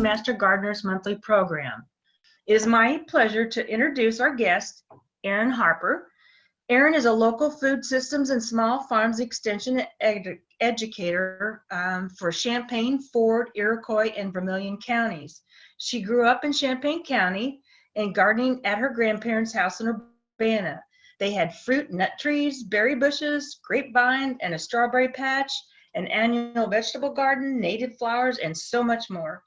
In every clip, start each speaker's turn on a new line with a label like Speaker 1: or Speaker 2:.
Speaker 1: Master Gardeners Monthly Program. It is my pleasure to introduce our guest, Erin Harper. Erin is a local food systems and small farms extension educator for Champaign, Ford, Iroquois, and Vermilion counties. She grew up in Champaign County and gardening at her grandparents' house in Urbana. They had fruit, nut trees, berry bushes, grapevine, and a strawberry patch, an annual vegetable garden, native flowers, and so much more.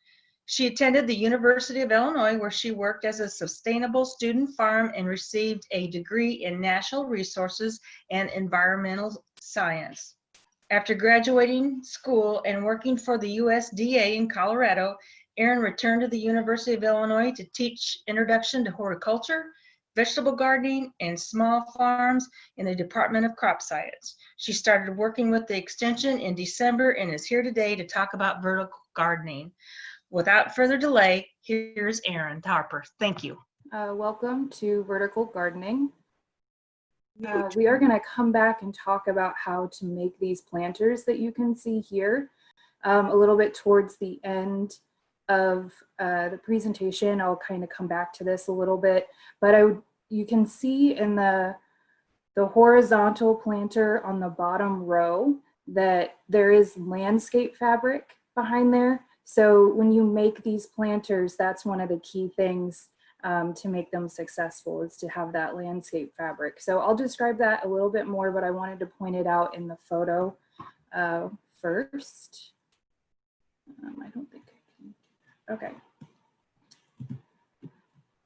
Speaker 1: She attended the University of Illinois, where she worked as a sustainable student farm and received a degree in natural resources and environmental science. After graduating school and working for the USDA in Colorado, Erin returned to the University of Illinois to teach Introduction to Horticulture, vegetable gardening, and small farms in the Department of Crop Science. She started working with the extension in December and is here today to talk about vertical gardening. Without further delay, here's Erin Harper. Thank you.
Speaker 2: Welcome to Vertical Gardening. We are going to come back and talk about how to make these planters that you can see here a little bit towards the end of the presentation. I'll kind of come back to this a little bit, but you can see in the horizontal planter on the bottom row that there is landscape fabric behind there. So when you make these planters, that's one of the key things to make them successful, is to have that landscape fabric. So I'll describe that a little bit more, but I wanted to point it out in the photo first. I don't think I can. Okay.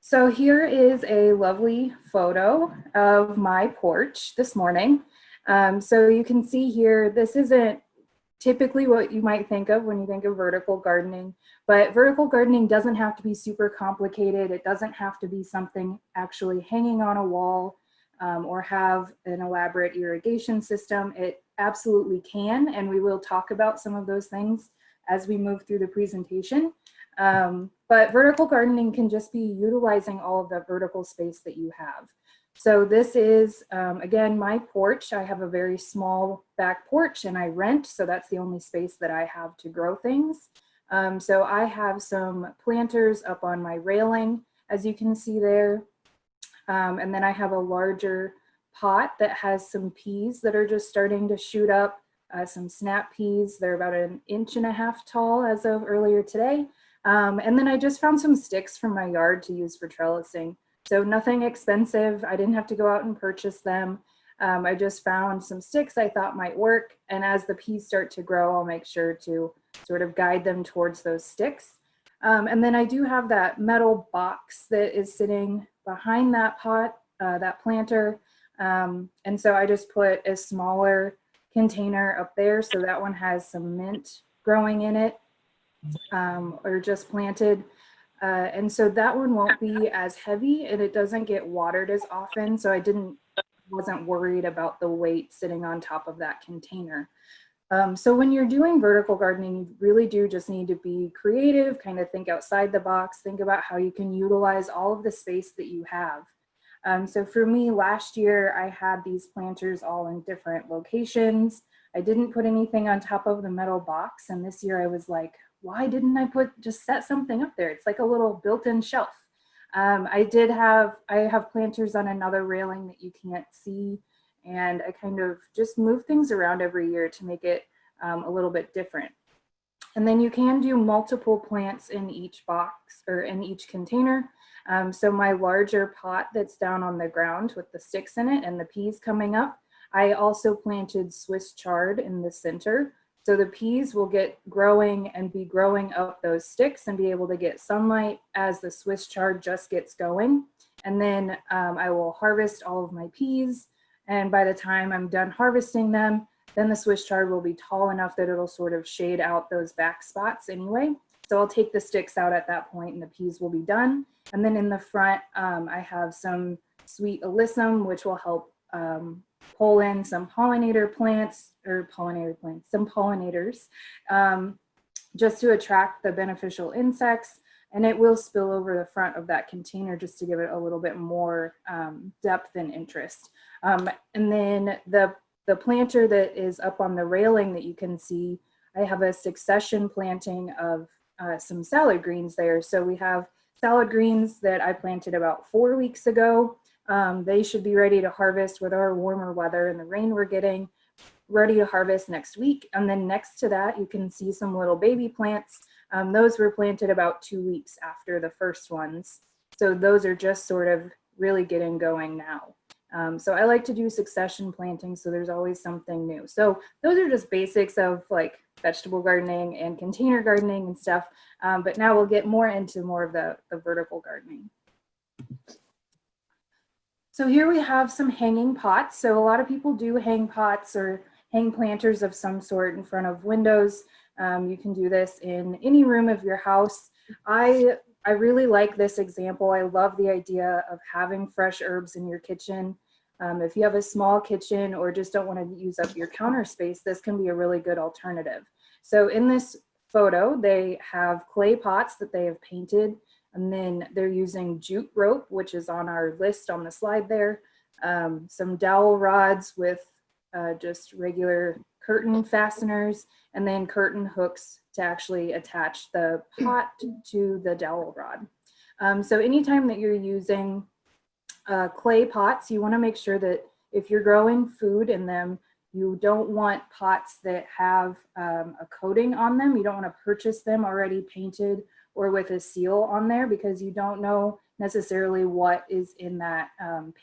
Speaker 2: So here is a lovely photo of my porch this morning. So you can see here, this isn't typically what you might think of when you think of vertical gardening, but vertical gardening doesn't have to be super complicated. It doesn't have to be something actually hanging on a wall or have an elaborate irrigation system. It absolutely can, and we will talk about some of those things as we move through the presentation. But vertical gardening can just be utilizing all of the vertical space that you have. So this is, again, my porch. I have a very small back porch and I rent, so that's the only space that I have to grow things. So I have some planters up on my railing, as you can see there. And then I have a larger pot that has some peas that are just starting to shoot up, some snap peas. They're about 1.5 inches tall as of earlier today. And then I just found some sticks from my yard to use for trellising. So nothing expensive. I didn't have to go out and purchase them. I just found some sticks I thought might work. And as the peas start to grow, I'll make sure to sort of guide them towards those sticks. And then I do have that metal box that is sitting behind that pot, that planter. And so I just put a smaller container up there. So that one has some mint growing in it, or just planted. And so that one won't be as heavy and it doesn't get watered as often. So I wasn't worried about the weight sitting on top of that container. So when you're doing vertical gardening, you really do just need to be creative, kind of think outside the box, think about how you can utilize all of the space that you have. So for me, last year, I had these planters all in different locations. I didn't put anything on top of the metal box. And this year I was like, why didn't I just set something up there? It's like a little built-in shelf. I have planters on another railing that you can't see. And I kind of just move things around every year to make it a little bit different. And then you can do multiple plants in each box or in each container. So my larger pot that's down on the ground with the sticks in it and the peas coming up, I also planted Swiss chard in the center. So the peas will get growing and be growing up those sticks and be able to get sunlight as the Swiss chard just gets going. And then I will harvest all of my peas. And by the time I'm done harvesting them, then the Swiss chard will be tall enough that it'll sort of shade out those back spots anyway. So I'll take the sticks out at that point and the peas will be done. And then in the front, I have some sweet alyssum, which will help pull in some some pollinators, just to attract the beneficial insects. And it will spill over the front of that container just to give it a little bit more depth and interest. And then the planter that is up on the railing that you can see, I have a succession planting of some salad greens there. So we have salad greens that I planted about 4 weeks ago. They should be ready to harvest with our warmer weather and the rain we're getting, ready to harvest next week. And then next to that, you can see some little baby plants. Those were planted about 2 weeks after the first ones. So those are just sort of really getting going now. So I like to do succession planting, so there's always something new. So those are just basics of like vegetable gardening and container gardening and stuff. But now we'll get more into more of the vertical gardening. So here we have some hanging pots. So a lot of people do hang pots or hang planters of some sort in front of windows. You can do this in any room of your house. I really like this example. I love the idea of having fresh herbs in your kitchen. If you have a small kitchen or just don't want to use up your counter space, this can be a really good alternative. So in this photo, they have clay pots that they have painted, and then they're using jute rope, which is on our list on the slide there, some dowel rods with just regular curtain fasteners, and then curtain hooks to actually attach the pot to the dowel rod. So anytime that you're using clay pots, you want to make sure that if you're growing food in them, you don't want pots that have a coating on them. You don't want to purchase them already painted or with a seal on there, because you don't know necessarily what is in that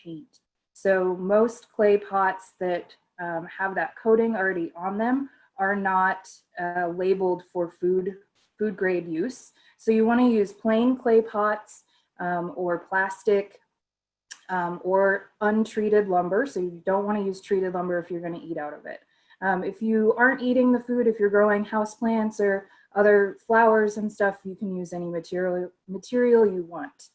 Speaker 2: paint. So most clay pots that have that coating already on them are not labeled for food grade use. So you want to use plain clay pots or plastic or untreated lumber. So you don't want to use treated lumber if you're going to eat out of it. If you aren't eating the food, if you're growing houseplants or other flowers and stuff, you can use any material you want.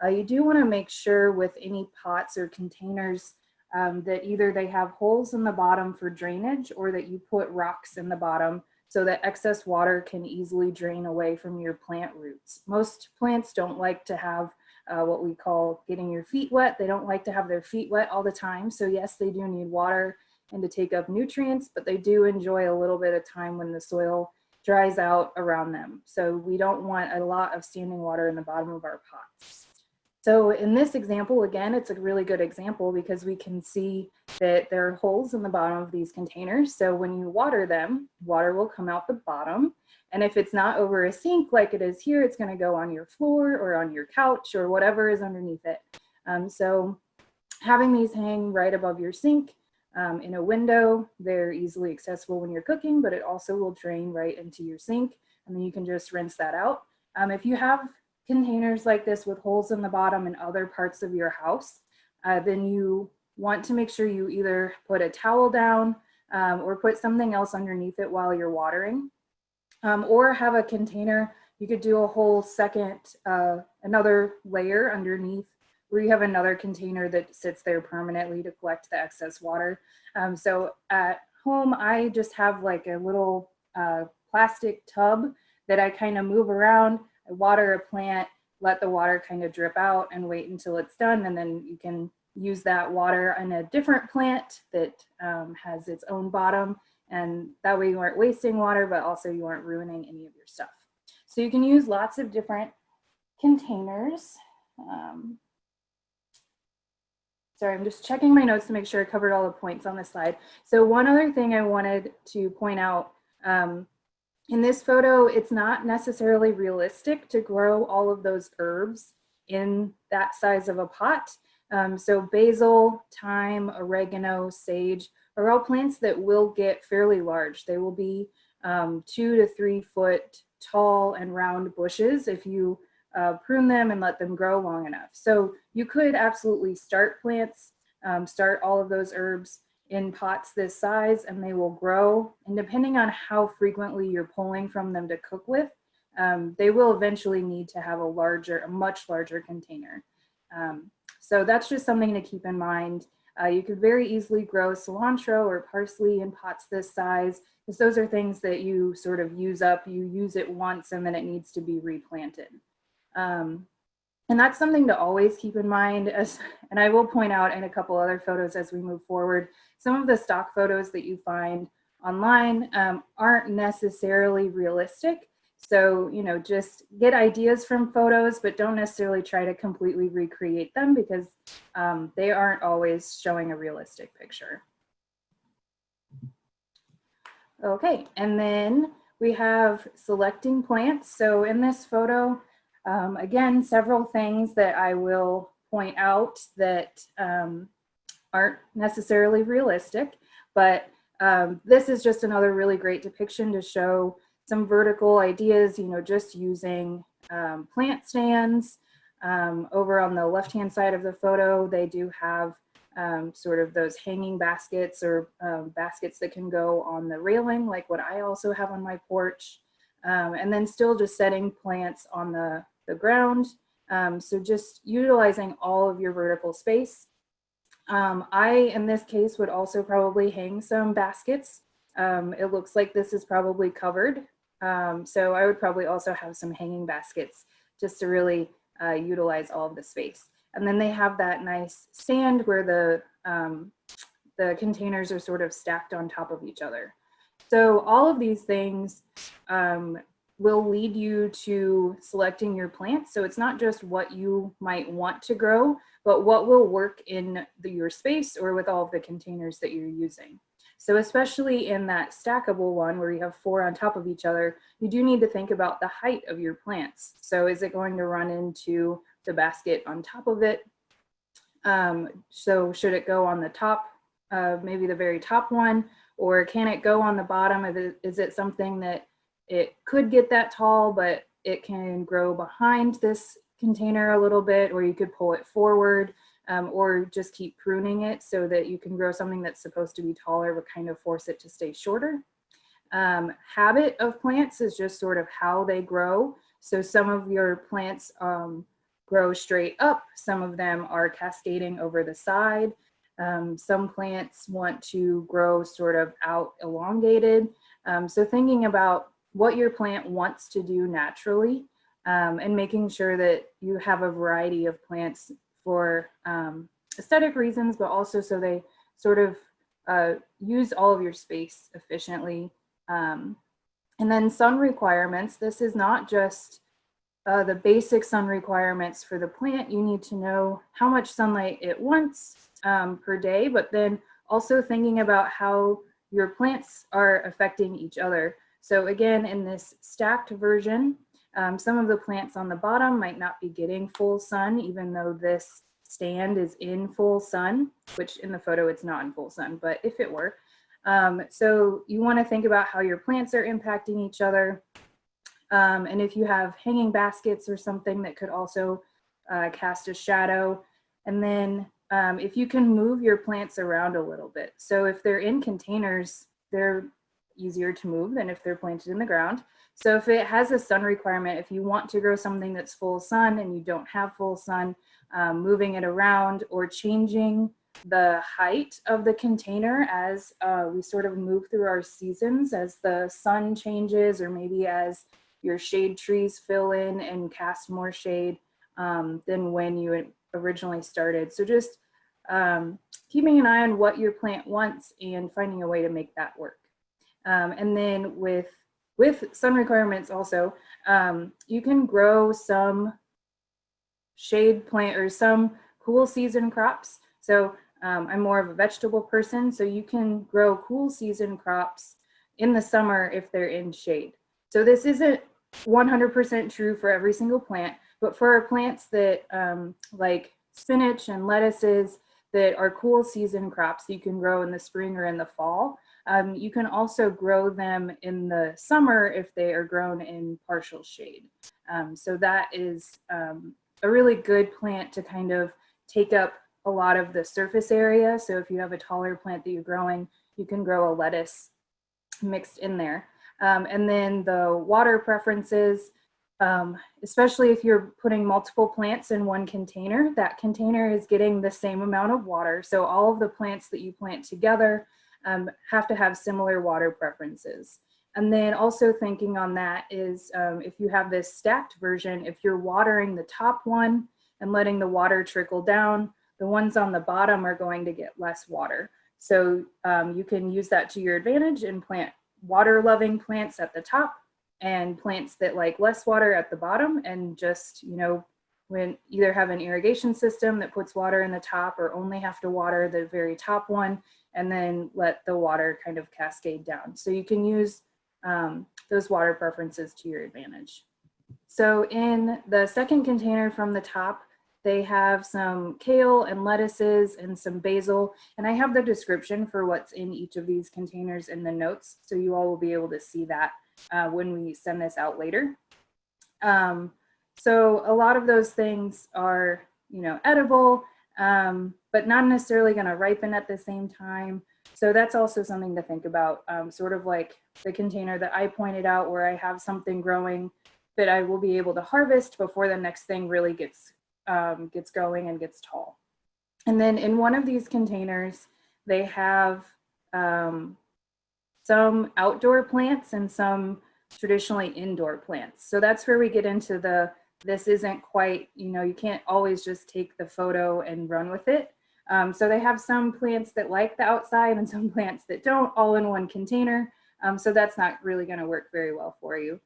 Speaker 2: You do want to make sure with any pots or containers that either they have holes in the bottom for drainage, or that you put rocks in the bottom so that excess water can easily drain away from your plant roots. Most plants don't like to have what we call getting your feet wet. They don't like to have their feet wet all the time. So yes, they do need water and to take up nutrients, but they do enjoy a little bit of time when the soil dries out around them. So we don't want a lot of standing water in the bottom of our pots. So in this example, again, it's a really good example because we can see that there are holes in the bottom of these containers. So when you water them, water will come out the bottom. And if it's not over a sink like it is here, it's going to go on your floor or on your couch or whatever is underneath it. So having these hang right above your sink in a window, they're easily accessible when you're cooking, but it also will drain right into your sink, and then you can just rinse that out. If you have containers like this with holes in the bottom in other parts of your house, then you want to make sure you either put a towel down or put something else underneath it while you're watering, or have a container. You could do a whole second, another layer underneath where you have another container that sits there permanently to collect the excess water. So at home, I just have like a little plastic tub that I kind of move around. I water a plant, let the water kind of drip out and wait until it's done. And then you can use that water on a different plant that has its own bottom. And that way you aren't wasting water, but also you aren't ruining any of your stuff. So you can use lots of different containers. Sorry, I'm just checking my notes to make sure I covered all the points on this slide. So one other thing I wanted to point out, in this photo, it's not necessarily realistic to grow all of those herbs in that size of a pot. So basil, thyme, oregano, sage are all plants that will get fairly large. They will be 2 to 3 foot tall and round bushes if you prune them and let them grow long enough. So you could absolutely start plants, start all of those herbs in pots this size, and they will grow. And depending on how frequently you're pulling from them to cook with, they will eventually need to have a much larger container. So that's just something to keep in mind. You could very easily grow cilantro or parsley in pots this size, because those are things that you sort of use up. You use it once and then it needs to be replanted. And that's something to always keep in mind, and I will point out in a couple other photos as we move forward, some of the stock photos that you find online aren't necessarily realistic. So, just get ideas from photos, but don't necessarily try to completely recreate them because they aren't always showing a realistic picture. Okay, and then we have selecting plants. So in this photo, again, several things that I will point out that aren't necessarily realistic, but this is just another really great depiction to show some vertical ideas, just using plant stands. Over on the left-hand side of the photo, they do have sort of those hanging baskets or baskets that can go on the railing, like what I also have on my porch. And then still just setting plants on the ground. So just utilizing all of your vertical space. I, in this case, would also probably hang some baskets. It looks like this is probably covered. So I would probably also have some hanging baskets just to really utilize all of the space. And then they have that nice stand where the containers are sort of stacked on top of each other. So all of these things will lead you to selecting your plants. So it's not just what you might want to grow, but what will work in your space or with all of the containers that you're using. So especially in that stackable one where you have 4 on top of each other, you do need to think about the height of your plants. So is it going to run into the basket on top of it? So should it go on the top, maybe the very top one, or can it go on the bottom? Is it something that it could get that tall, but it can grow behind this container a little bit, or you could pull it forward, or just keep pruning it so that you can grow something that's supposed to be taller but kind of force it to stay shorter. Habit of plants is just sort of how they grow. So some of your plants grow straight up, some of them are cascading over the side. Some plants want to grow sort of out elongated. So thinking about what your plant wants to do naturally, and making sure that you have a variety of plants for aesthetic reasons, but also so they sort of use all of your space efficiently. And then sun requirements. This is not just the basic sun requirements for the plant. You need to know how much sunlight it wants per day, but then also thinking about how your plants are affecting each other. So again, in this stacked version, some of the plants on the bottom might not be getting full sun, even though this stand is in full sun, which in the photo it's not in full sun, but if it were. So you want to think about how your plants are impacting each other. And if you have hanging baskets or something that could also cast a shadow. And then if you can move your plants around a little bit. So if they're in containers, they're easier to move than if they're planted in the ground. So if it has a sun requirement, if you want to grow something that's full sun and you don't have full sun, moving it around or changing the height of the container as we sort of move through our seasons, as the sun changes, or maybe as your shade trees fill in and cast more shade than when you originally started. So just keeping an eye on what your plant wants and finding a way to make that work. And then with sun requirements also, you can grow some shade plant or some cool season crops. So I'm more of a vegetable person, so you can grow cool season crops in the summer if they're in shade. So this isn't 100% true for every single plant, but for our plants that like spinach and lettuces that are cool season crops you can grow in the spring or in the fall, you can also grow them in the summer if they are grown in partial shade. So that is a really good plant to kind of take up a lot of the surface area. So if you have a taller plant that you're growing, you can grow a lettuce mixed in there. And then the water preferences, especially if you're putting multiple plants in one container, that container is getting the same amount of water. So all of the plants that you plant together have to have similar water preferences. And then also thinking on that is if you have this stacked version, if you're watering the top one and letting the water trickle down, the ones on the bottom are going to get less water. So you can use that to your advantage and plant water-loving plants at the top and plants that like less water at the bottom, and just, you know, when either have an irrigation system that puts water in the top, or only have to water the very top one and then let the water kind of cascade down. So you can use those water preferences to your advantage. So in the second container from the top, they have some kale and lettuces and some basil. And I have the description for what's in each of these containers in the notes, so you all will be able to see that when we send this out later. So a lot of those things are, you know, edible, but not necessarily going to ripen at the same time. So that's also something to think about, sort of like the container that I pointed out, where I have something growing that I will be able to harvest before the next thing really gets going and gets tall. And then in one of these containers, they have some outdoor plants and some traditionally indoor plants. So that's where we get into this isn't quite, you know, you can't always just take the photo and run with it. So they have some plants that like the outside and some plants that don't, all in one container. So that's not really going to work very well for you.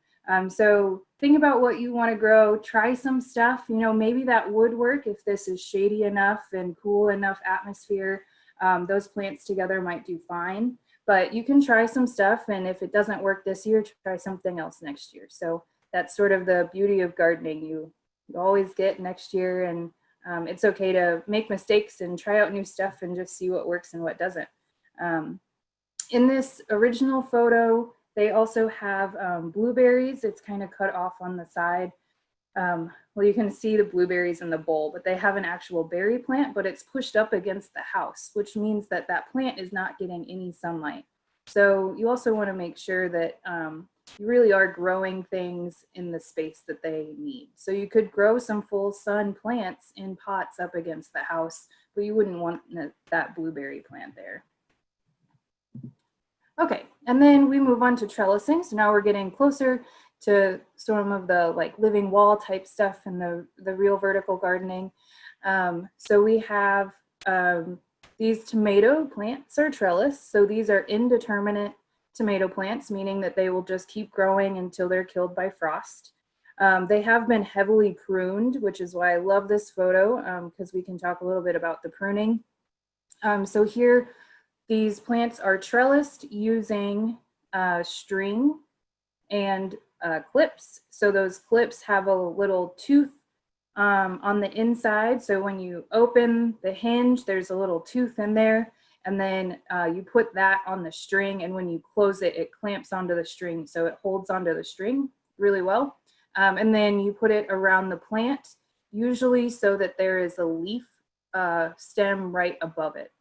Speaker 2: So think about what you want to grow, try some stuff, you know, maybe that would work if this is shady enough and cool enough atmosphere. Those plants together might do fine, but you can try some stuff. And if it doesn't work this year, try something else next year. So that's sort of the beauty of gardening. You always get next year, and it's okay to make mistakes and try out new stuff and just see what works and what doesn't. In this original photo, they also have blueberries. It's kind of cut off on the side. Well, you can see the blueberries in the bowl, but they have an actual berry plant, but it's pushed up against the house, which means that that plant is not getting any sunlight. So you also want to make sure that you really are growing things in the space that they need. So you could grow some full sun plants in pots up against the house, but you wouldn't want that blueberry plant there. Okay, and then we move on to trellising. So now we're getting closer to some of the like living wall type stuff and the real vertical gardening. So we have these tomato plants are trellis. So these are indeterminate tomato plants, meaning that they will just keep growing until they're killed by frost. They have been heavily pruned, which is why I love this photo, because we can talk a little bit about the pruning. So here, these plants are trellised using string and clips. So those clips have a little tooth on the inside. So when you open the hinge, there's a little tooth in there. And then you put that on the string, and when you close it, it clamps onto the string. So it holds onto the string really well. And then you put it around the plant, usually so that there is a leaf stem right above it.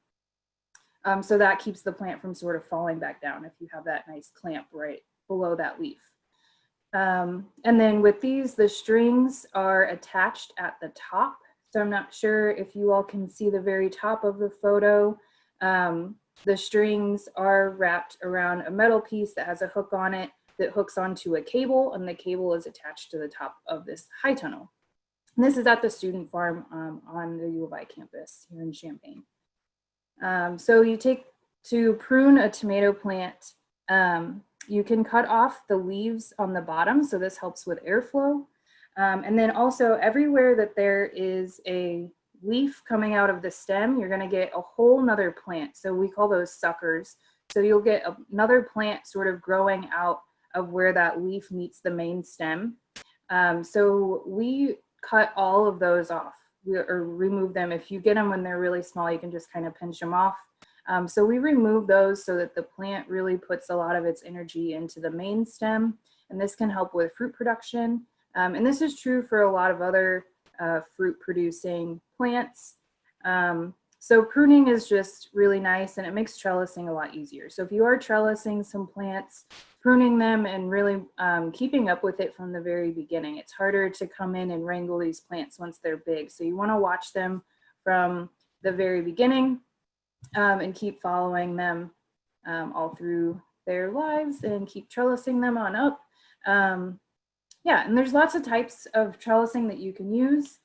Speaker 2: So that keeps the plant from sort of falling back down if you have that nice clamp right below that leaf. And then with these, the strings are attached at the top. So I'm not sure if you all can see the very top of the photo. The strings are wrapped around a metal piece that has a hook on it that hooks onto a cable, and the cable is attached to the top of this high tunnel. And this is at the student farm on the U of I campus here in Champaign. So you to prune a tomato plant, you can cut off the leaves on the bottom, so this helps with airflow. And then also everywhere that there is a leaf coming out of the stem, you're going to get a whole nother plant. So we call those suckers. So you'll get another plant sort of growing out of where that leaf meets the main stem. So we cut all of those off or remove them. If you get them when they're really small, you can just kind of pinch them off. So we remove those so that the plant really puts a lot of its energy into the main stem, and this can help with fruit production. And this is true for a lot of other fruit producing plants. So pruning is just really nice, and it makes trellising a lot easier. So if you are trellising some plants, pruning them and really keeping up with it from the very beginning. It's harder to come in and wrangle these plants once they're big. So you want to watch them from the very beginning and keep following them all through their lives and keep trellising them on up. Yeah, and there's lots of types of trellising that you can use.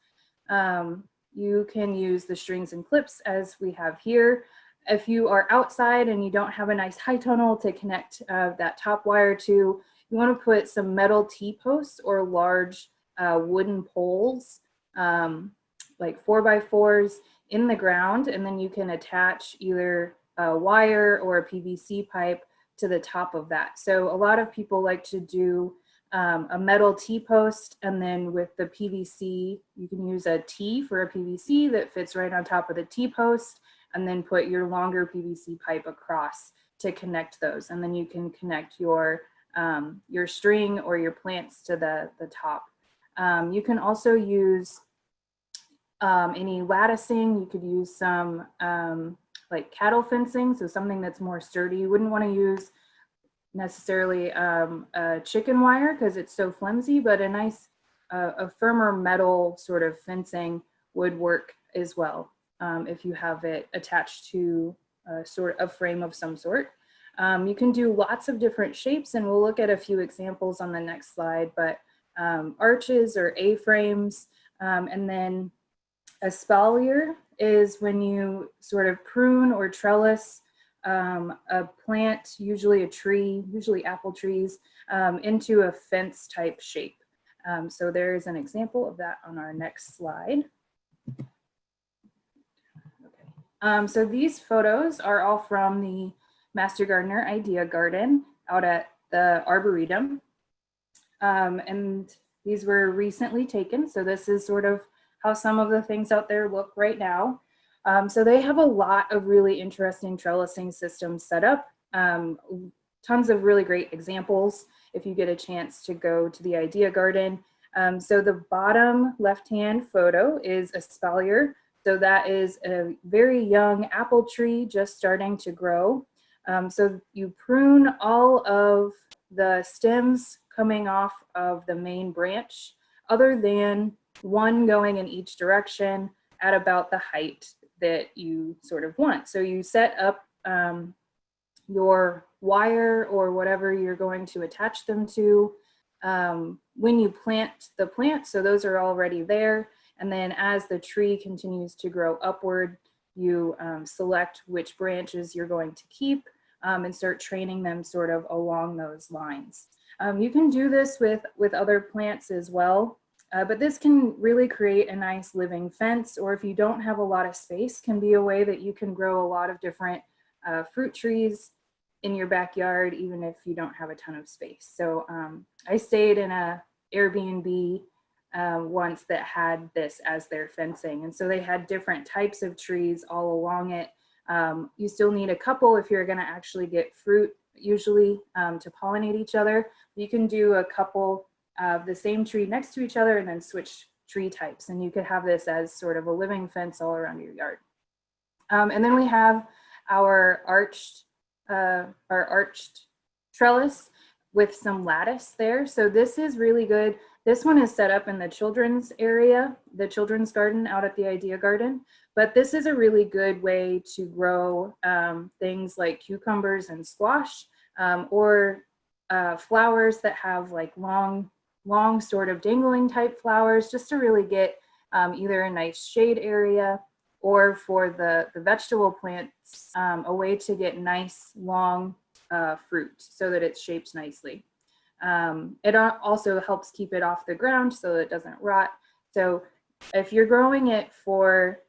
Speaker 2: You can use the strings and clips as we have here. If you are outside and you don't have a nice high tunnel to connect that top wire to, you want to put some metal T-posts or large wooden poles, like 4x4s in the ground, and then you can attach either a wire or a PVC pipe to the top of that. So a lot of people like to do a metal T-post, and then with the PVC, you can use a T for a PVC that fits right on top of the T-post, and then put your longer PVC pipe across to connect those. And then you can connect your string or your plants to the top. You can also use any latticing. You could use some like cattle fencing, so something that's more sturdy. You wouldn't want to use necessarily a chicken wire because it's so flimsy, but a nice, a firmer metal sort of fencing would work as well if you have it attached to a sort of frame of some sort. You can do lots of different shapes, and we'll look at a few examples on the next slide, but arches or A-frames, and then espalier is when you sort of prune or trellis a plant, usually a tree, usually apple trees, into a fence type shape. So there's an example of that on our next slide. Okay. So these photos are all from the Master Gardener Idea Garden out at the Arboretum. And these were recently taken. So this is sort of how some of the things out there look right now. So they have a lot of really interesting trellising systems set up. Tons of really great examples if you get a chance to go to the Idea Garden. So the bottom left-hand photo is espalier. So that is a very young apple tree just starting to grow. So you prune all of the stems coming off of the main branch, other than one going in each direction at about the height that you sort of want. So you set up your wire or whatever you're going to attach them to when you plant the plant. So those are already there. And then as the tree continues to grow upward, you select which branches you're going to keep and start training them sort of along those lines. You can do this with other plants as well. But this can really create a nice living fence, or if you don't have a lot of space, can be a way that you can grow a lot of different fruit trees in your backyard, even if you don't have a ton of space. So I stayed in a Airbnb once that had this as their fencing. And so they had different types of trees all along it. You still need a couple if you're gonna actually get fruit, usually to pollinate each other. You can do a couple of the same tree next to each other and then switch tree types. And you could have this as sort of a living fence all around your yard. And then we have our arched trellis with some lattice there. So this is really good. This one is set up in the children's area, the children's garden out at the Idea Garden. But this is a really good way to grow things like cucumbers and squash, or flowers that have like long sort of dangling type flowers, just to really get either a nice shade area, or for the vegetable plants, a way to get nice long fruit so that it's shaped nicely. It also helps keep it off the ground so that it doesn't rot. So if you're growing it for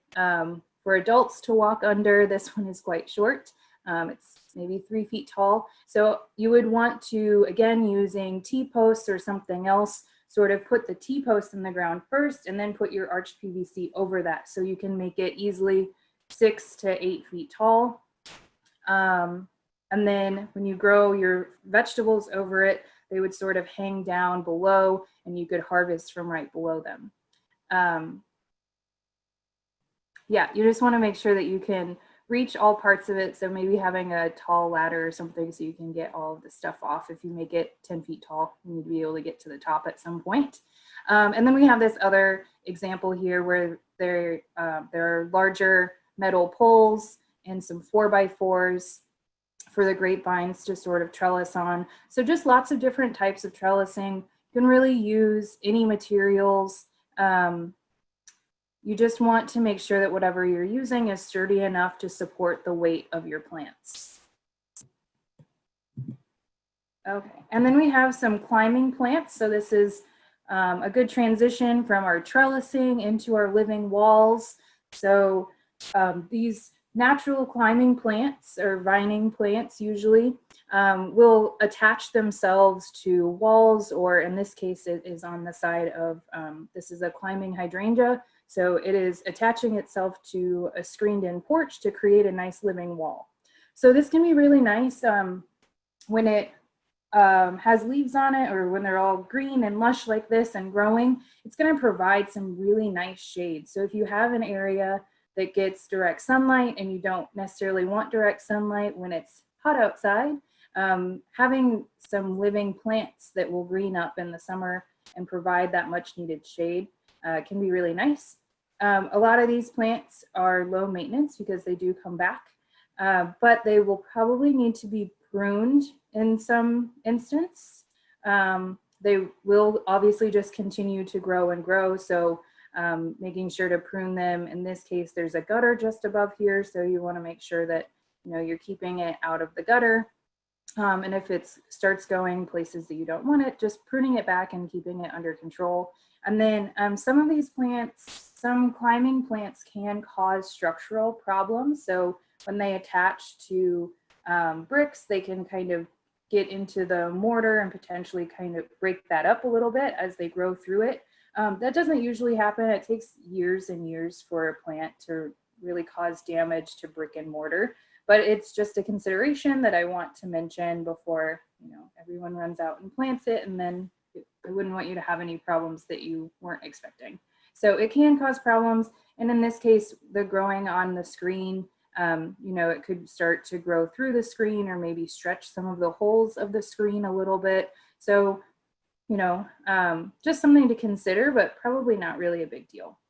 Speaker 2: adults to walk under, this one is quite short. It's maybe 3 feet tall. So you would want to, again, using T-posts or something else, sort of put the T-post in the ground first and then put your arched PVC over that. So you can make it easily 6 to 8 feet tall. And then when you grow your vegetables over it, they would sort of hang down below and you could harvest from right below them. Yeah, you just want to make sure that you can reach all parts of it. So maybe having a tall ladder or something so you can get all of the stuff off. If you make it 10 feet tall, you need to be able to get to the top at some point. And then we have this other example here where there are larger metal poles and some 4x4s for the grapevines to sort of trellis on. So just lots of different types of trellising. You can really use any materials. You just want to make sure that whatever you're using is sturdy enough to support the weight of your plants. Okay, and then we have some climbing plants. So this is a good transition from our trellising into our living walls. So these natural climbing plants or vining plants usually will attach themselves to walls, or in this case, it is on the side of, this is a climbing hydrangea. So it is attaching itself to a screened in porch to create a nice living wall. So this can be really nice when it has leaves on it, or when they're all green and lush like this and growing, it's going to provide some really nice shade. So if you have an area that gets direct sunlight and you don't necessarily want direct sunlight when it's hot outside, having some living plants that will green up in the summer and provide that much needed shade can be really nice. A lot of these plants are low maintenance because they do come back, but they will probably need to be pruned in some instance. They will obviously just continue to grow and grow. So making sure to prune them. In this case, there's a gutter just above here. So you want to make sure that, you know, you're keeping it out of the gutter. And if it starts going places that you don't want it, just pruning it back and keeping it under control. And then some of these plants, some climbing plants can cause structural problems. So when they attach to bricks, they can kind of get into the mortar and potentially kind of break that up a little bit as they grow through it. That doesn't usually happen. It takes years and years for a plant to really cause damage to brick and mortar. But it's just a consideration that I want to mention before, you know, everyone runs out and plants it, and then I wouldn't want you to have any problems that you weren't expecting. So it can cause problems. And in this case, the growing on the screen, you know, it could start to grow through the screen or maybe stretch some of the holes of the screen a little bit. So, you know, just something to consider, but probably not really a big deal.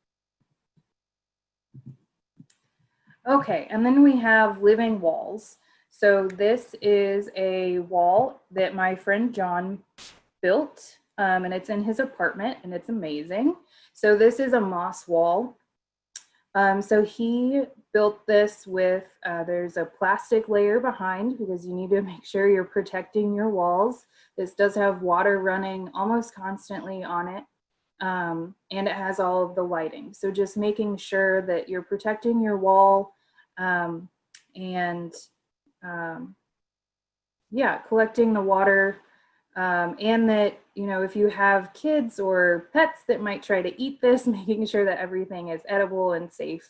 Speaker 2: Okay, and then we have living walls. So this is a wall that my friend John built, and it's in his apartment, and it's amazing. So this is a moss wall. So he built this with, there's a plastic layer behind because you need to make sure you're protecting your walls. This does have water running almost constantly on it. And it has all of the lighting. So just making sure that you're protecting your wall yeah, collecting the water, and that, you know, if you have kids or pets that might try to eat this, making sure that everything is edible and safe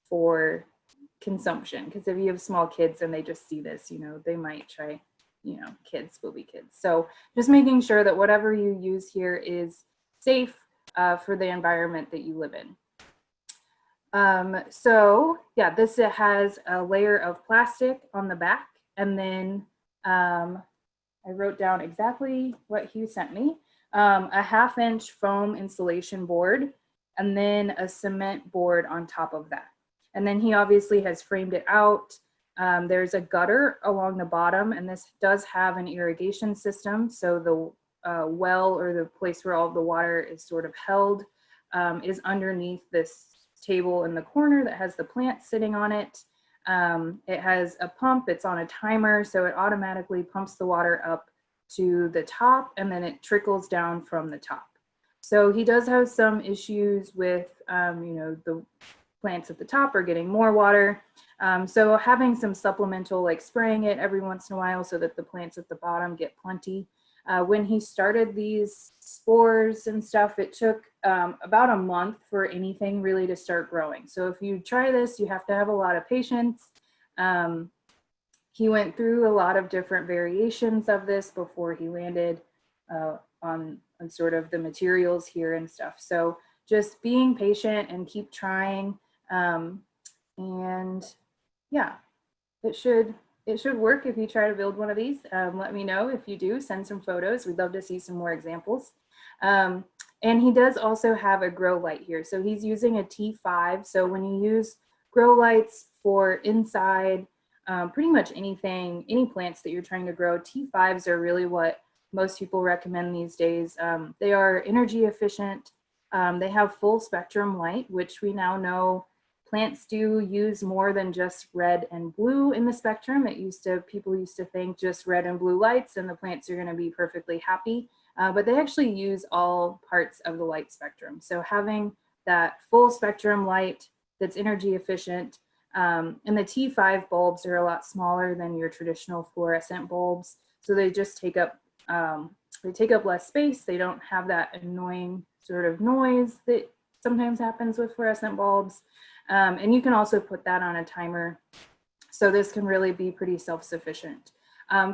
Speaker 2: for consumption. Because if you have small kids and they just see this, you know, they might try, you know, kids will be kids. So just making sure that whatever you use here is safe for the environment that you live in. So yeah, this has a layer of plastic on the back, and then I wrote down exactly what he sent me, a 1/2-inch foam insulation board, and then a cement board on top of that. And then he obviously has framed it out. There's a gutter along the bottom, and this does have an irrigation system. So the well, or the place where all of the water is sort of held, is underneath this table in the corner that has the plant sitting on it. It has a pump, it's on a timer, so it automatically pumps the water up to the top, and then it trickles down from the top. So he does have some issues with, you know, the plants at the top are getting more water. So having some supplemental, like spraying it every once in a while so that the plants at the bottom get plenty. When he started these spores and stuff, it took about a month for anything really to start growing. So if you try this, you have to have a lot of patience. He went through a lot of different variations of this before he landed on sort of the materials here and stuff. So just being patient and keep trying. And yeah, it should work if you try to build one of these. Let me know if you do, send some photos. We'd love to see some more examples. And he does also have a grow light here. So he's using a T5. So when you use grow lights for inside, pretty much anything, any plants that you're trying to grow, T5s are really what most people recommend these days. They are energy efficient. They have full spectrum light, which we now know Plants do use more than just red and blue in the spectrum. People used to think just red and blue lights and the plants are going to be perfectly happy, but they actually use all parts of the light spectrum. So having that full spectrum light that's energy efficient, and the T5 bulbs are a lot smaller than your traditional fluorescent bulbs, so they just take up less space. They don't have that annoying sort of noise that sometimes happens with fluorescent bulbs. And you can also put that on a timer. So this can really be pretty self-sufficient.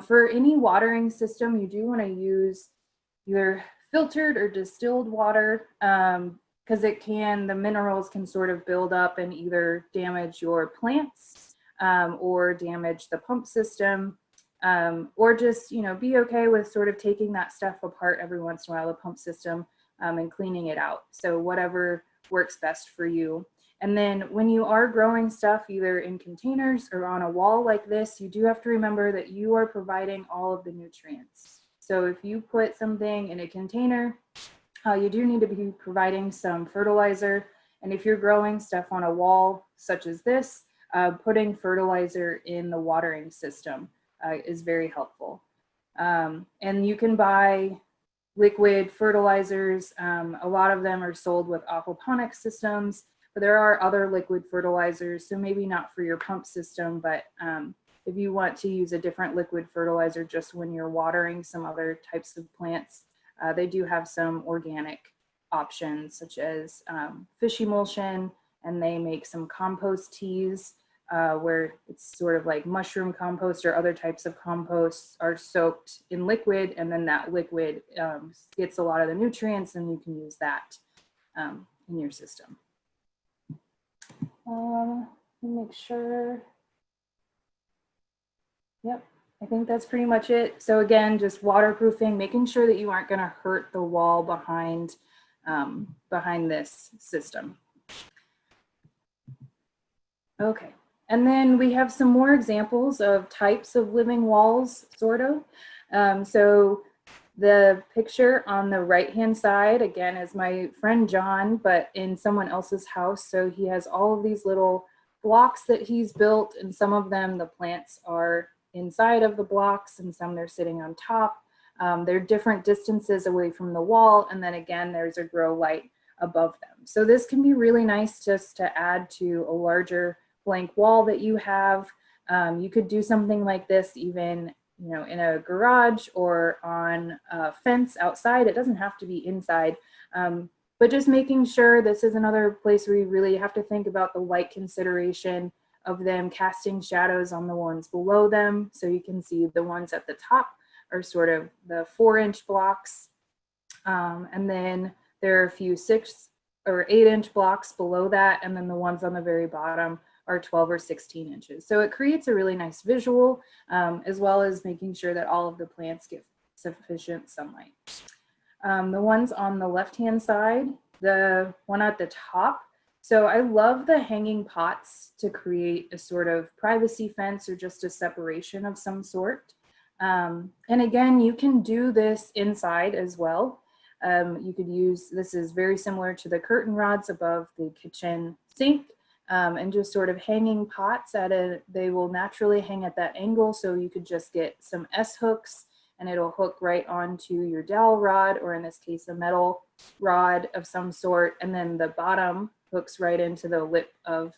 Speaker 2: For any watering system, you do want to use either filtered or distilled water, because the minerals can sort of build up and either damage your plants or damage the pump system, or just, be okay with sort of taking that stuff apart every once in a while, the pump system, and cleaning it out. So whatever works best for you. And then when you are growing stuff either in containers or on a wall like this, you do have to remember that you are providing all of the nutrients. So if you put something in a container, you do need to be providing some fertilizer. And if you're growing stuff on a wall such as this, putting fertilizer in the watering system is very helpful. And you can buy liquid fertilizers. A lot of them are sold with aquaponics systems, but there are other liquid fertilizers. So maybe not for your pump system, but if you want to use a different liquid fertilizer just when you're watering some other types of plants, they do have some organic options such as fish emulsion, and they make some compost teas where it's sort of like mushroom compost or other types of composts are soaked in liquid, and then that liquid gets a lot of the nutrients, and you can use that in your system. Let me make sure. Yep, I think that's pretty much it. So again, just waterproofing, making sure that you aren't going to hurt the wall behind this system. Okay, and then we have some more examples of types of living walls, sort of. So the picture on the right-hand side, again, is my friend John, but in someone else's house. So he has all of these little blocks that he's built, and some of them, the plants are inside of the blocks, and some they're sitting on top. They're different distances away from the wall, and then again, there's a grow light above them. So this can be really nice just to add to a larger blank wall that you have. You could do something like this even in a garage or on a fence outside. It doesn't have to be inside, but just making sure, this is another place where you really have to think about the light consideration of them casting shadows on the ones below them. So you can see the ones at the top are sort of the 4-inch blocks. And then there are a few 6 or 8-inch blocks below that. And then the ones on the very bottom are 12 or 16 inches. So it creates a really nice visual, as well as making sure that all of the plants get sufficient sunlight. The ones on the left-hand side, the one at the top, so I love the hanging pots to create a sort of privacy fence or just a separation of some sort. And again, you can do this inside as well. You could use, this is very similar to the curtain rods above the kitchen sink, and just sort of hanging pots they will naturally hang at that angle. So you could just get some S hooks and it'll hook right onto your dowel rod, or in this case, a metal rod of some sort. And then the bottom hooks right into the lip of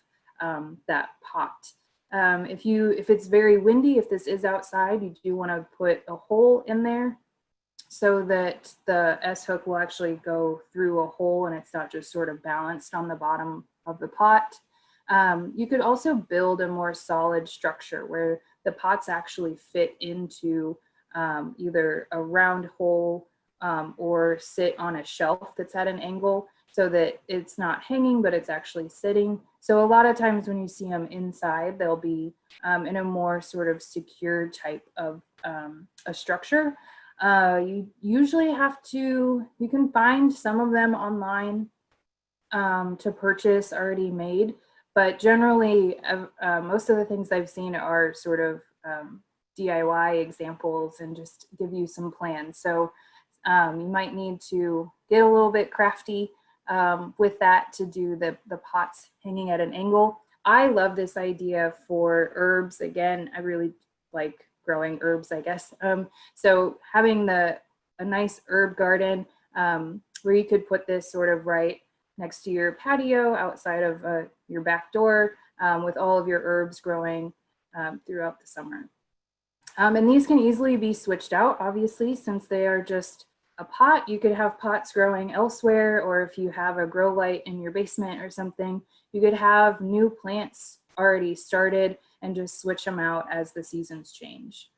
Speaker 2: that pot. If it's very windy, if this is outside, you do want to put a hole in there so that the S hook will actually go through a hole and it's not just sort of balanced on the bottom of the pot. You could also build a more solid structure where the pots actually fit into either a round hole or sit on a shelf that's at an angle, so that it's not hanging, but it's actually sitting. So a lot of times when you see them inside, they'll be in a more sort of secure type of a structure. You usually you can find some of them online to purchase already made, but generally most of the things I've seen are sort of DIY examples and just give you some plans. So you might need to get a little bit crafty with that to do the pots hanging at an angle. I love this idea for herbs. Again, I really like growing herbs, I guess. So having a nice herb garden where you could put this sort of right next to your patio outside of your back door with all of your herbs growing throughout the summer. And these can easily be switched out, obviously, since they are just a pot. You could have pots growing elsewhere, or if you have a grow light in your basement or something, you could have new plants already started and just switch them out as the seasons change.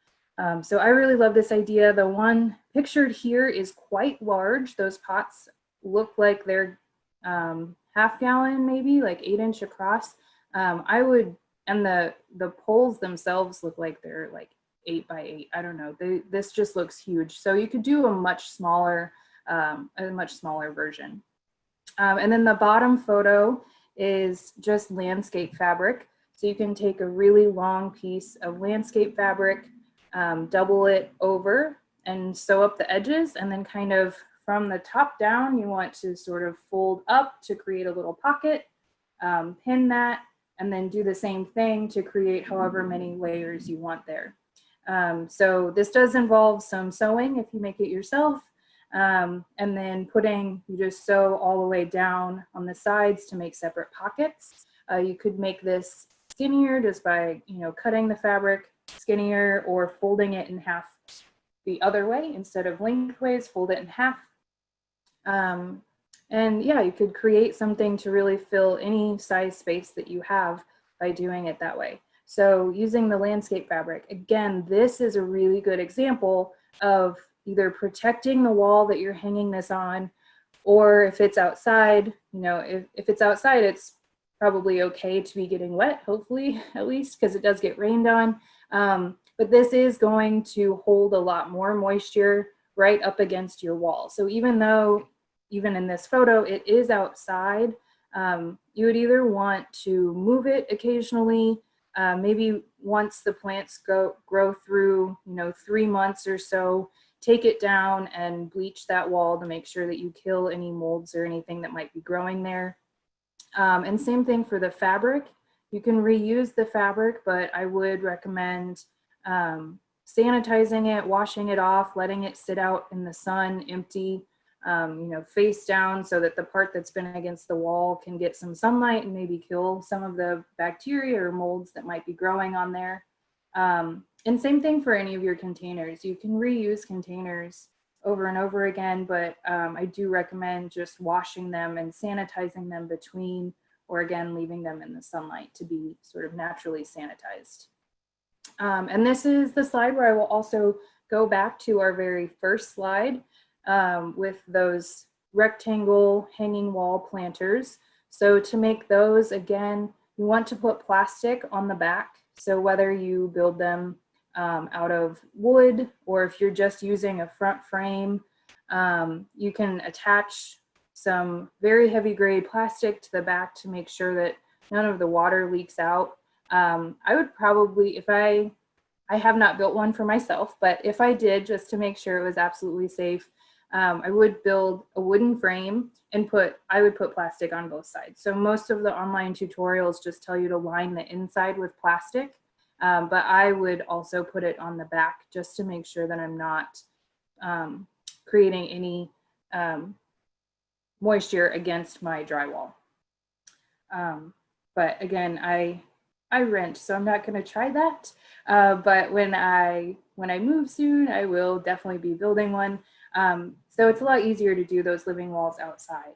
Speaker 2: So I really love this idea. The one pictured here is quite large. Those pots look like they're half gallon, maybe like 8-inch across. And the poles themselves look like they're like 8 by 8. I don't know. This just looks huge. So you could do a much smaller version. And then the bottom photo is just landscape fabric. So you can take a really long piece of landscape fabric, double it over and sew up the edges, and then kind of from the top down, you want to sort of fold up to create a little pocket, pin that, and then do the same thing to create however many layers you want there. So this does involve some sewing if you make it yourself. And then you just sew all the way down on the sides to make separate pockets. You could make this skinnier just by, cutting the fabric skinnier or folding it in half the other way instead of lengthways, fold it in half. And yeah, you could create something to really fill any size space that you have by doing it that way. So using the landscape fabric, again, this is a really good example of either protecting the wall that you're hanging this on, or if it's outside, if it's outside, it's probably okay to be getting wet, hopefully, at least, because it does get rained on. But this is going to hold a lot more moisture right up against your wall. So even in this photo, it is outside, you would either want to move it occasionally, maybe once the plants grow through, 3 months or so, take it down and bleach that wall to make sure that you kill any molds or anything that might be growing there. And same thing for the fabric. You can reuse the fabric, but I would recommend sanitizing it, washing it off, letting it sit out in the sun, empty, face down, so that the part that's been against the wall can get some sunlight and maybe kill some of the bacteria or molds that might be growing on there. And same thing for any of your containers. You can reuse containers over and over again, but I do recommend just washing them and sanitizing them between, or again, leaving them in the sunlight to be sort of naturally sanitized. And this is the slide where I will also go back to our very first slide with those rectangle hanging wall planters. So to make those, again, you want to put plastic on the back. So whether you build them out of wood, or if you're just using a front frame, you can attach some very heavy grade plastic to the back to make sure that none of the water leaks out. I would probably, if I have not built one for myself, but if I did, just to make sure it was absolutely safe, I would build a wooden frame and I would put plastic on both sides. So most of the online tutorials just tell you to line the inside with plastic, but I would also put it on the back just to make sure that I'm not creating any moisture against my drywall. But again, I rent, so I'm not going to try that. But when I move soon, I will definitely be building one. So it's a lot easier to do those living walls outside.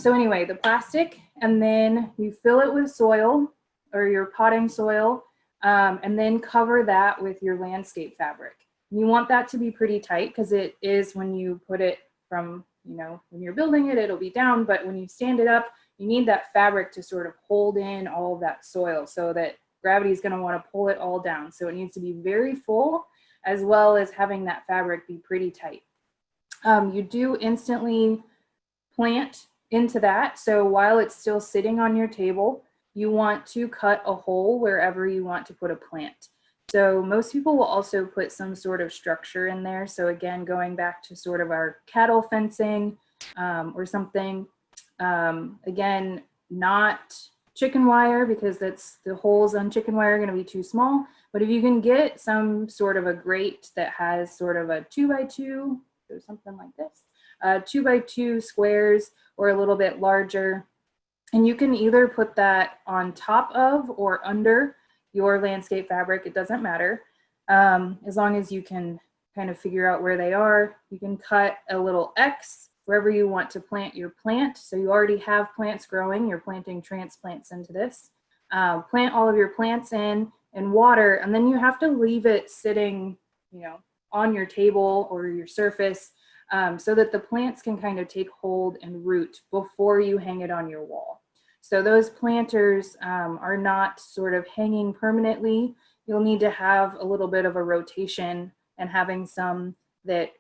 Speaker 2: So anyway, the plastic, and then you fill it with soil or your potting soil, and then cover that with your landscape fabric. You want that to be pretty tight, because it is, when you put it from, when you're building it, it'll be down, but when you stand it up, you need that fabric to sort of hold in all of that soil so that gravity is going to want to pull it all down. So it needs to be very full, as well as having that fabric be pretty tight. You do instantly plant into that. So while it's still sitting on your table, you want to cut a hole wherever you want to put a plant. So most people will also put some sort of structure in there. So again, going back to sort of our cattle fencing or something, Again, not chicken wire, because the holes on chicken wire are going to be too small. But if you can get some sort of a grate that has sort of a 2x2 or something like this, 2x2 squares or a little bit larger, and you can either put that on top of or under your landscape fabric, it doesn't matter. As long as you can kind of figure out where they are. You can cut a little X wherever you want to plant your plant. So you already have plants growing, you're planting transplants into this. Plant all of your plants in and water, and then you have to leave it sitting, on your table or your surface, so that the plants can kind of take hold and root before you hang it on your wall. So those planters are not sort of hanging permanently. You'll need to have a little bit of a rotation and having some that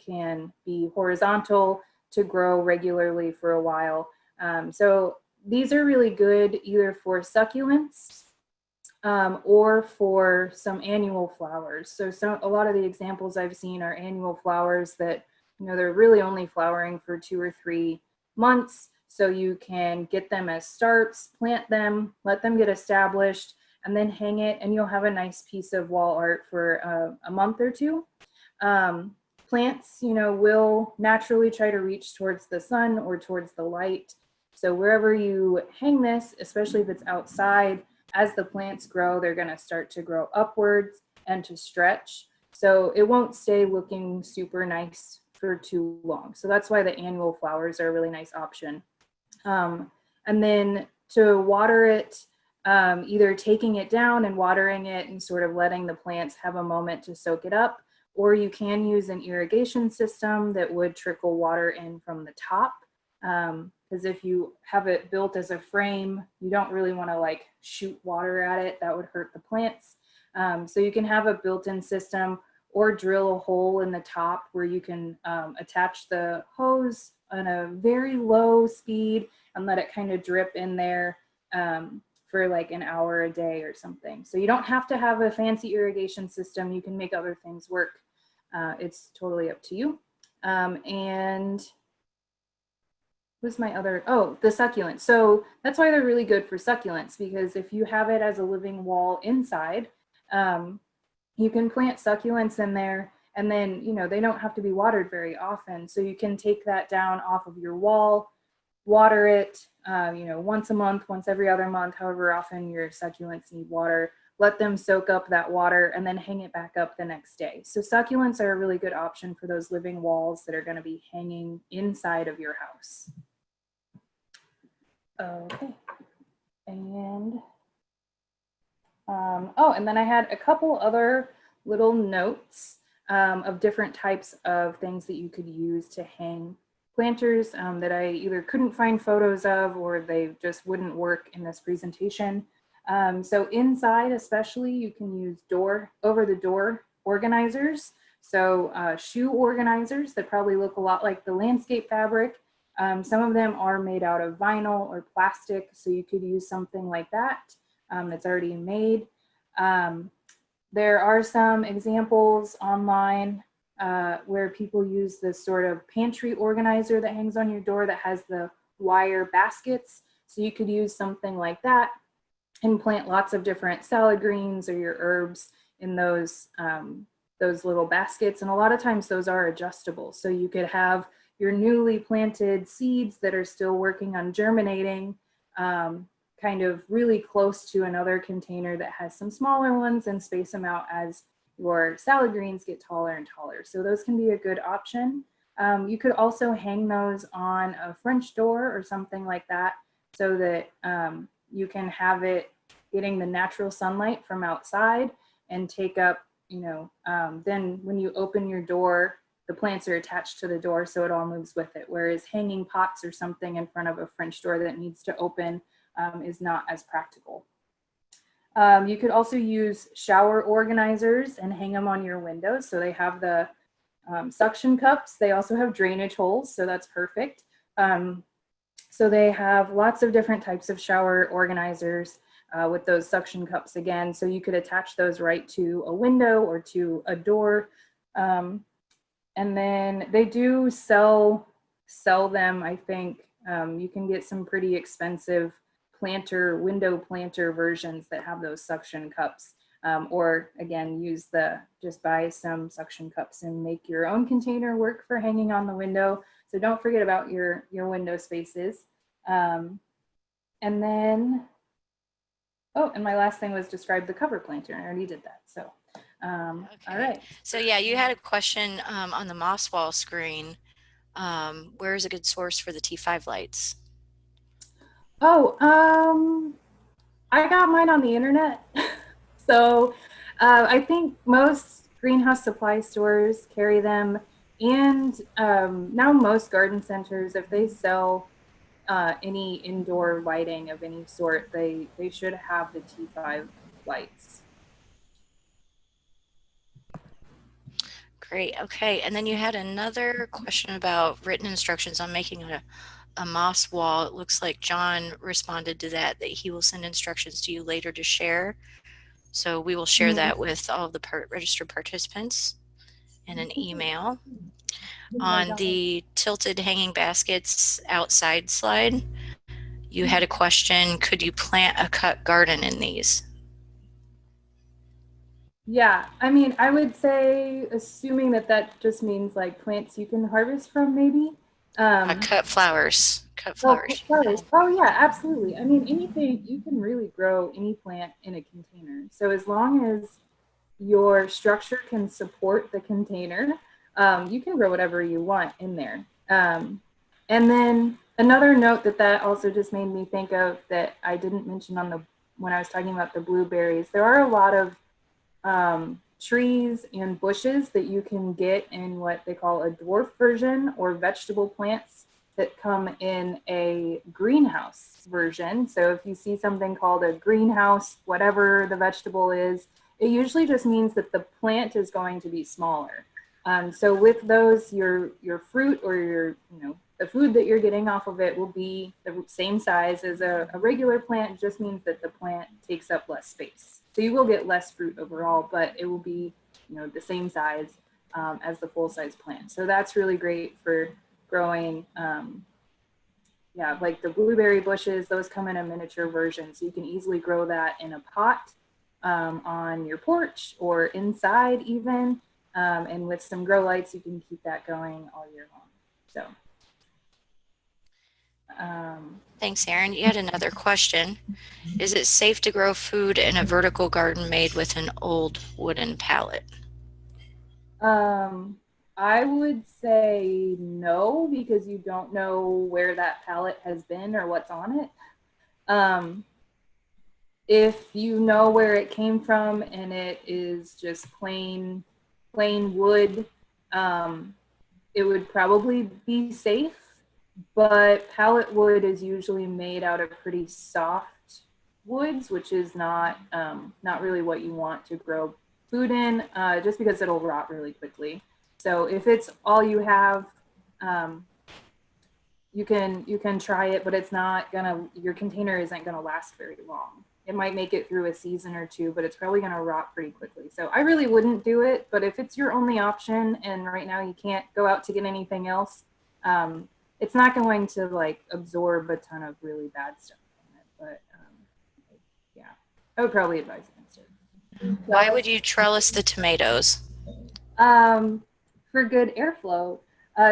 Speaker 2: can be horizontal to grow regularly for a while. So these are really good either for succulents or for some annual flowers. So a lot of the examples I've seen are annual flowers that, they're really only flowering for 2 or 3 months. So you can get them as starts, plant them, let them get established, and then hang it, and you'll have a nice piece of wall art for a month or two. Plants, will naturally try to reach towards the sun or towards the light. So wherever you hang this, especially if it's outside, as the plants grow, they're going to start to grow upwards and to stretch. So it won't stay looking super nice for too long. So that's why the annual flowers are a really nice option. And then to water it, either taking it down and watering it and sort of letting the plants have a moment to soak it up, or you can use an irrigation system that would trickle water in from the top. Because if you have it built as a frame, you don't really want to shoot water at it. That would hurt the plants. So you can have a built-in system or drill a hole in the top where you can attach the hose on a very low speed and let it kind of drip in there for an hour a day or something. So you don't have to have a fancy irrigation system. You can make other things work. It's totally up to you. And what's my other, the succulents. So that's why they're really good for succulents, because if you have it as a living wall inside, you can plant succulents in there, and then, they don't have to be watered very often. So you can take that down off of your wall, water it, once a month, once every other month, however often your succulents need water. Let them soak up that water and then hang it back up the next day. So succulents are a really good option for those living walls that are going to be hanging inside of your house. Okay. And and then I had a couple other little notes of different types of things that you could use to hang planters that I either couldn't find photos of or they just wouldn't work in this presentation. So inside especially, you can use over-the-door organizers. So shoe organizers that probably look a lot like the landscape fabric. Some of them are made out of vinyl or plastic, so you could use something like that that's already made. There are some examples online where people use this sort of pantry organizer that hangs on your door that has the wire baskets. So you could use something like that and plant lots of different salad greens or your herbs in those little baskets. And a lot of times those are adjustable. So you could have your newly planted seeds that are still working on germinating kind of really close to another container that has some smaller ones, and space them out as your salad greens get taller and taller. So those can be a good option. You could also hang those on a French door or something like that, so that you can have it getting the natural sunlight from outside and take up, then when you open your door, the plants are attached to the door, so it all moves with it. Whereas hanging pots or something in front of a French door that needs to open is not as practical. You could also use shower organizers and hang them on your windows. So they have the suction cups. They also have drainage holes, so that's perfect. So they have lots of different types of shower organizers with those suction cups again. So you could attach those right to a window or to a door. And then they do sell them, I think, You can get some pretty expensive window planter versions that have those suction cups. Or again, just buy some suction cups and make your own container work for hanging on the window. So don't forget about your window spaces. And then, oh, and my last thing was describe the cover planter. I already did that. So,
Speaker 3: Okay.
Speaker 2: all right.
Speaker 3: So yeah, you had a question on the moss wall screen. Where is a good source for the T5 lights?
Speaker 2: Oh, I got mine on the internet. So I think most greenhouse supply stores carry them. And now most garden centers, if they sell any indoor lighting of any sort, they should have the T5 lights.
Speaker 3: Great. Okay. And then you had another question about written instructions on making a moss wall. It looks like John responded to that he will send instructions to you later to share. So we will share that with all of the registered participants in an email. On the tilted hanging baskets outside slide, you had a question, could you plant a cut garden in these?
Speaker 2: Yeah, I mean, I would say, assuming that just means like plants you can harvest from, maybe.
Speaker 3: Cut flowers. Cut
Speaker 2: Oh,
Speaker 3: flowers.
Speaker 2: flowers. Oh, yeah, absolutely. I mean, anything, you can really grow any plant in a container. So as long as your structure can support the container, you can grow whatever you want in there. And then another note that also just made me think of that I didn't mention when I was talking about the blueberries, there are a lot of trees and bushes that you can get in what they call a dwarf version, or vegetable plants that come in a greenhouse version. So if you see something called a greenhouse, whatever the vegetable is, it usually just means that the plant is going to be smaller. So with those, your fruit or the food that you're getting off of it will be the same size as a regular plant. It just means that the plant takes up less space. So you will get less fruit overall, but it will be, the same size as the full-size plant. So that's really great for growing, like the blueberry bushes. Those come in a miniature version, so you can easily grow that in a pot on your porch or inside even. And with some grow lights, you can keep that going all year long. So.
Speaker 3: Thanks, Erin. You had another question. Is it safe to grow food in a vertical garden made with an old wooden pallet?
Speaker 2: I would say no, because you don't know where that pallet has been or what's on it. If you know where it came from and it is just plain wood, it would probably be safe. But pallet wood is usually made out of pretty soft woods, which is not really what you want to grow food in, just because it'll rot really quickly. So if it's all you have, you can try it, but your container isn't gonna last very long. It might make it through a season or two, but it's probably gonna rot pretty quickly. So I really wouldn't do it, but if it's your only option and right now you can't go out to get anything else, it's not going to like absorb a ton of really bad stuff from it. But yeah, I would probably advise against it.
Speaker 3: Why would you trellis the tomatoes?
Speaker 2: For good airflow.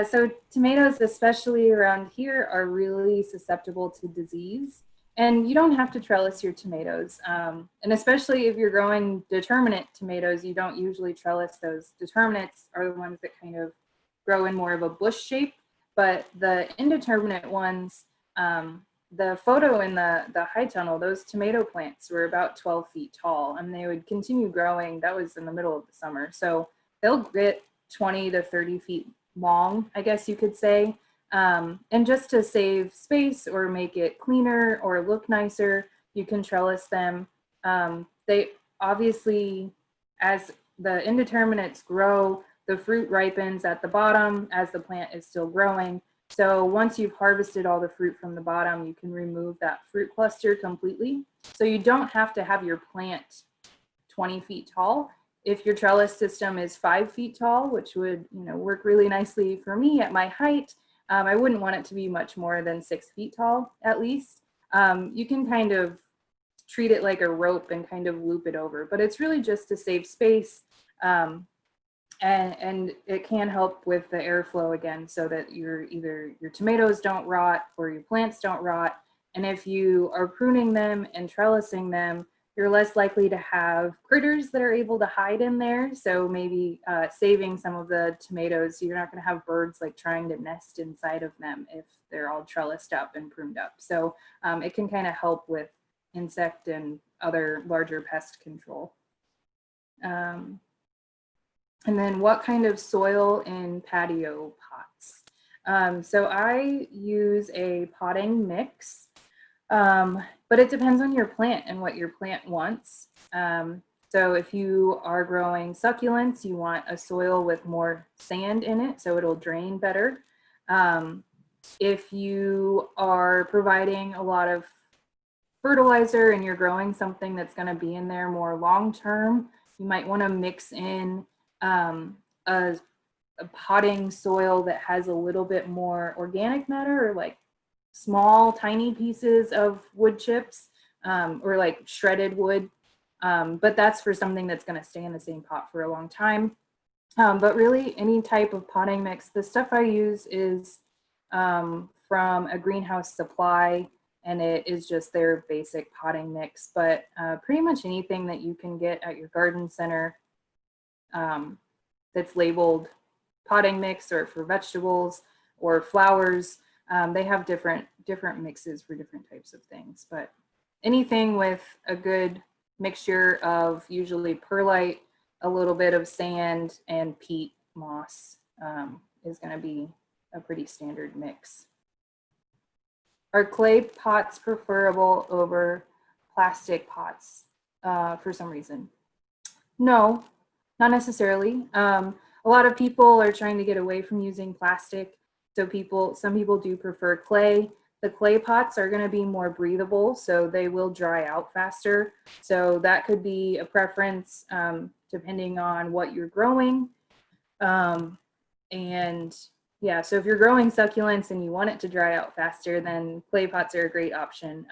Speaker 2: So tomatoes, especially around here, are really susceptible to disease. And you don't have to trellis your tomatoes. And especially if you're growing determinate tomatoes, you don't usually trellis those. Determinates are the ones that kind of grow in more of a bush shape. But the indeterminate ones, the photo in the high tunnel, those tomato plants were about 12 feet tall, and they would continue growing. That was in the middle of the summer. So they'll get 20 to 30 feet long, I guess you could say. And just to save space or make it cleaner or look nicer, you can trellis them. They obviously, as the indeterminates grow, the fruit ripens at the bottom as the plant is still growing. So once you've harvested all the fruit from the bottom, you can remove that fruit cluster completely. So you don't have to have your plant 20 feet tall. If your trellis system is 5 feet tall, which would work really nicely for me at my height, I wouldn't want it to be much more than 6 feet tall, at least. You can kind of treat it like a rope and kind of loop it over, but it's really just to save space. And it can help with the airflow again, so that either your tomatoes don't rot or your plants don't rot. And if you are pruning them and trellising them, you're less likely to have critters that are able to hide in there. So maybe saving some of the tomatoes, you're not going to have birds like trying to nest inside of them if they're all trellised up and pruned up. So it can kind of help with insect and other larger pest control. And then what kind of soil in patio pots? So I use a potting mix, but it depends on your plant and what your plant wants. So if you are growing succulents, you want a soil with more sand in it, so it'll drain better. If you are providing a lot of fertilizer and you're growing something that's going to be in there more long term, you might want to mix in a potting soil that has a little bit more organic matter, or like small tiny pieces of wood chips, or like shredded wood, but that's for something that's going to stay in the same pot for a long time. But really any type of potting mix. The stuff I use is from a greenhouse supply, and it is just their basic potting mix, but pretty much anything that you can get at your garden center that's labeled potting mix or for vegetables or flowers. They have different mixes for different types of things, but anything with a good mixture of usually perlite, a little bit of sand, and peat moss is going to be a pretty standard mix. Are clay pots preferable over plastic pots for some reason? No, not necessarily. A lot of people are trying to get away from using plastic. So some people do prefer clay. The clay pots are going to be more breathable, so they will dry out faster. So that could be a preference depending on what you're growing. And yeah, so if you're growing succulents and you want it to dry out faster, then clay pots are a great option.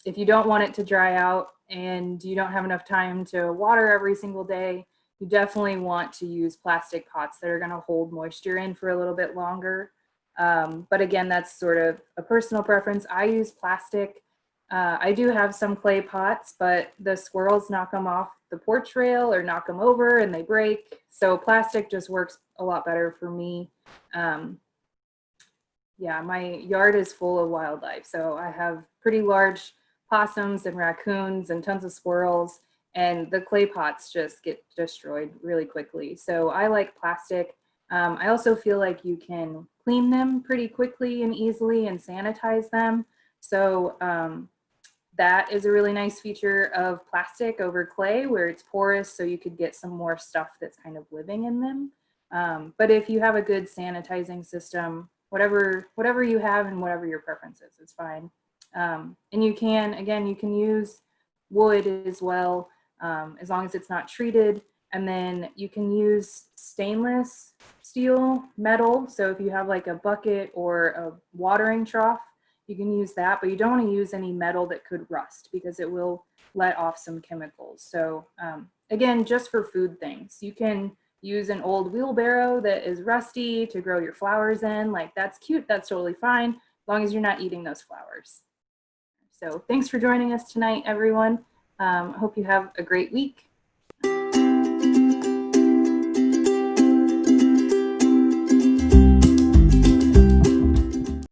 Speaker 2: If you don't want it to dry out and you don't have enough time to water every single day, you definitely want to use plastic pots that are going to hold moisture in for a little bit longer. But again, that's sort of a personal preference. I use plastic. I do have some clay pots, but the squirrels knock them off the porch rail or knock them over and they break. So plastic just works a lot better for me. Yeah, my yard is full of wildlife. So I have pretty large possums and raccoons and tons of squirrels, and the clay pots just get destroyed really quickly. So I like plastic. I also feel like you can clean them pretty quickly and easily and sanitize them. So that is a really nice feature of plastic over clay, where it's porous, so you could get some more stuff that's kind of living in them. But if you have a good sanitizing system, whatever you have and whatever your preference is fine. And you can use wood as well, as long as it's not treated. And then you can use stainless steel metal. So if you have like a bucket or a watering trough, you can use that, but you don't want to use any metal that could rust because it will let off some chemicals. So again, just for food things, you can use an old wheelbarrow that is rusty to grow your flowers in. Like, that's cute, that's totally fine, as long as you're not eating those flowers. So thanks for joining us tonight, everyone. Hope you have a great week.